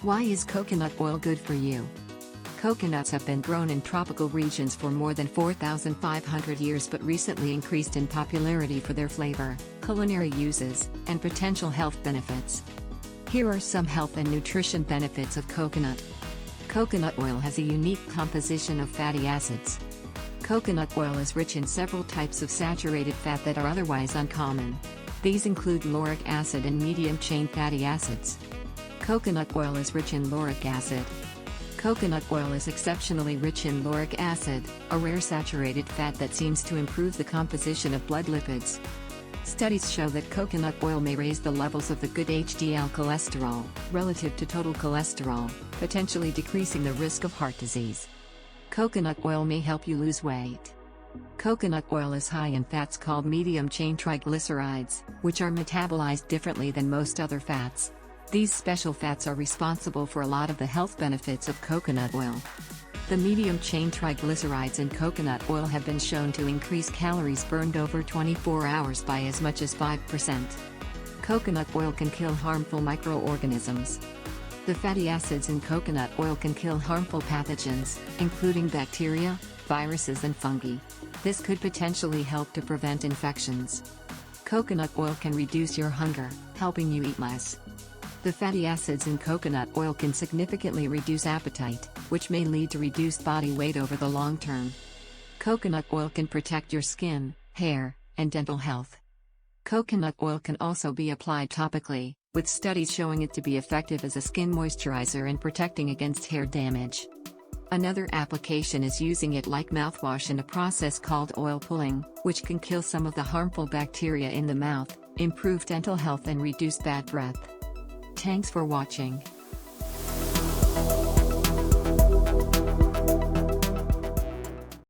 Why is coconut oil good for you? Coconuts have been grown in tropical regions for more than 4,500 years but recently increased in popularity for their flavor, culinary uses, and potential health benefits. Here are some health and nutrition benefits of coconut. Coconut oil has a unique composition of fatty acids. Coconut oil is rich in several types of saturated fat that are otherwise uncommon. These include lauric acid and medium-chain fatty acids. Coconut oil is rich in lauric acid. Coconut oil is exceptionally rich in lauric acid, a rare saturated fat that seems to improve the composition of blood lipids. Studies show that coconut oil may raise the levels of the good HDL cholesterol, relative to total cholesterol, potentially decreasing the risk of heart disease. Coconut oil may help you lose weight. Coconut oil is high in fats called medium-chain triglycerides, which are metabolized differently than most other fats. These special fats are responsible for a lot of the health benefits of coconut oil. The medium-chain triglycerides in coconut oil have been shown to increase calories burned over 24 hours by as much as 5%. Coconut oil can kill harmful microorganisms. The fatty acids in coconut oil can kill harmful pathogens, including bacteria, viruses and fungi. This could potentially help to prevent infections. Coconut oil can reduce your hunger, helping you eat less. The fatty acids in coconut oil can significantly reduce appetite, which may lead to reduced body weight over the long term. Coconut oil can protect your skin, hair, and dental health. Coconut oil can also be applied topically, with studies showing it to be effective as a skin moisturizer and protecting against hair damage. Another application is using it like mouthwash in a process called oil pulling, which can kill some of the harmful bacteria in the mouth, improve dental health and reduce bad breath. Thanks for watching.